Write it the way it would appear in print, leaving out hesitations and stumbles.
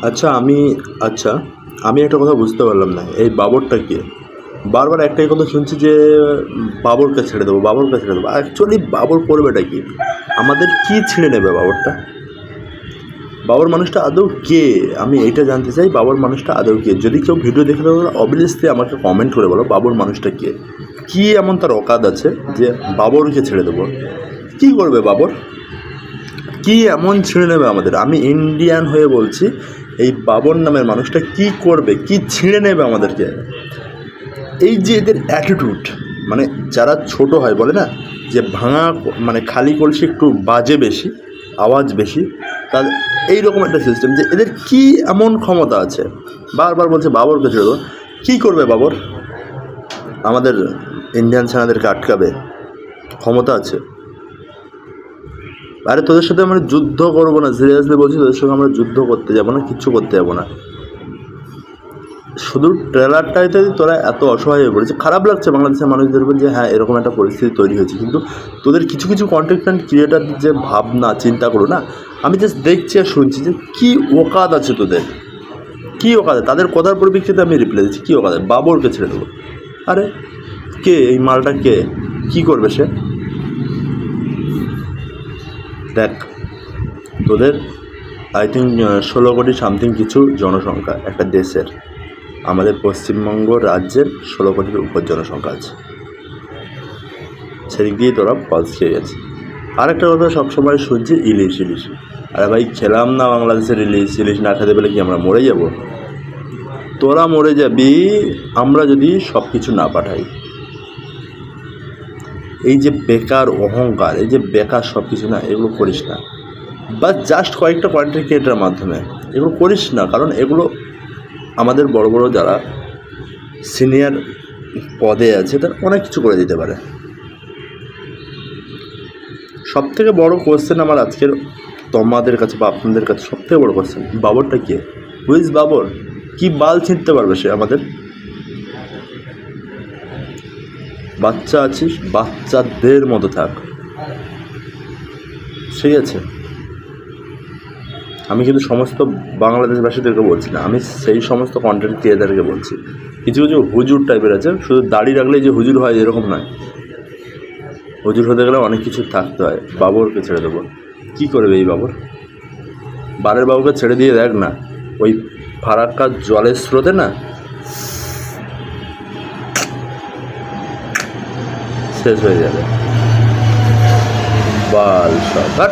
আচ্ছা আমি আচ্ছা আমি একটা কথা বুঝতে পারলাম না, এই বাবরটা কে? বারবার একটাই কথা শুনছি যে বাবরকে ছেড়ে দেবো, বাবরকে ছেড়ে দেবো। অ্যাকচুয়ালি বাবর করবেটা কি? আমাদের কি ছিঁড়ে নেবে বাবরটা? বাবর মানুষটা আদৌ কে? আমি এইটা জানতে চাই, বাবর মানুষটা আদৌ কে? যদি কেউ ভিডিও দেখে থাকো অবভিয়াসলি আমাকে কমেন্ট করে বলো বাবর মানুষটা কে, কী এমন তার অকাদ আছে যে বাবরকে ছেড়ে দেবো? কী করবে বাবর? কি এমন ছিঁড়ে নেবে আমাদের? আমি ইন্ডিয়ান হয়ে বলছি, এই বাবর নামের মানুষটা কি করবে, কি ছিঁড়ে নেবে আমাদেরকে? এই যে এদের অ্যাটিটিউড, মানে যারা ছোট হয় বলে না যে ভাঙা মানে খালি কলসি একটু বাজে বেশি, আওয়াজ বেশি, তার এইরকম একটা সিস্টেম যে এদের কি এমন ক্ষমতা আছে? বারবার বলছে বাবরকে ছেড়ে দেবো। কী করবে বাবর? আমাদের ইন্ডিয়ান সেনাদেরকে আটকাবে? ক্ষমতা আছে? আরে তোদের সাথে আমরা যুদ্ধ করবো না, সিরিয়াসলি বলছি, তোদের সঙ্গে আমরা যুদ্ধ করতে যাবো না, কিচ্ছু করতে যাবো না। শুধু ট্রেলারটাইতে তোরা এত অসহায় হয়ে পড়েছে। খারাপ লাগছে বাংলাদেশের মানুষদের উপর যে হ্যাঁ এরকম একটা পরিস্থিতি তৈরি হয়েছে, কিন্তু তোদের কিছু কিছু কন্টেন্ট ক্রিয়েটারদের যে ভাবনা চিন্তা করো না, আমি জাস্ট দেখছি আর শুনছি যে কী ওকাদ আছে তোদের, কী ওকাদ? তাদের কথার পরিপ্রেক্ষিতে আমি রিপ্লাই দিচ্ছি, কী ওকাদ? বাবরকে ছেড়ে দেবো? আরে কে এই মালটা? কে? কী করবে সে? দেখ, তোদের আই থিঙ্ক 16 কোটি সামথিং কিছু জনসংখ্যা একটা দেশের, আমাদের পশ্চিমবঙ্গ রাজ্যের 16 কোটির উপর জনসংখ্যা আছে, সেদিক দিয়ে তোরা ফলস খেয়ে গেছে। আরেকটা কথা সবসময় শুনছি, ইলিশ ইলিশ। আরে ভাই, খেলাম না বাংলাদেশের ইলিশ, ইলিশ না খেতে পেলে কি আমরা মরে যাব? তোরা মরে যাবি আমরা যদি সব কিছু না পাঠাই। এই যে বেকার অহংকার, এই যে বেকার সব কিছু না, এগুলো করিস না। বা জাস্ট কয়েকটা কন্টেন্ট ক্রিয়েটারের মাধ্যমে এগুলো করিস না, কারণ এগুলো আমাদের বড় বড় যারা সিনিয়র পদে আছে তারা অনেক কিছু করে দিতে পারে। সবথেকে বড় কোয়েশ্চেন আমার আজকের তোমাদের কাছে বা আপনাদের কাছে সবথেকে বড় কোয়েশ্চেন, বাবরটা কে? Who is Babar? কি বাল ছিঁড়তে পারবে সে আমাদের? বাচ্চা আছিস, বাচ্চাদের মতো থাক, ঠিক আছে? আমি কিন্তু সমস্ত বাংলাদেশবাসীদেরকে বলছি না, আমি সেই সমস্ত কন্টেন্ট ক্রিয়েটারকে বলছি। কিছু কিছু হুজুর টাইপের আছে, শুধু দাড়ি রাখলেই যে হুজুর হয় এরকম নয়। হুজুর হতে গেলে অনেক কিছু থাকতে হয়। বাবরকে ছেড়ে দেবো? কী করবে এই বাবর? বারের বাবুকে ছেড়ে দিয়ে দেখ না, ওই ফারাক্কার জলের স্রোতে না শেষ হয়ে যাবে। বাল সব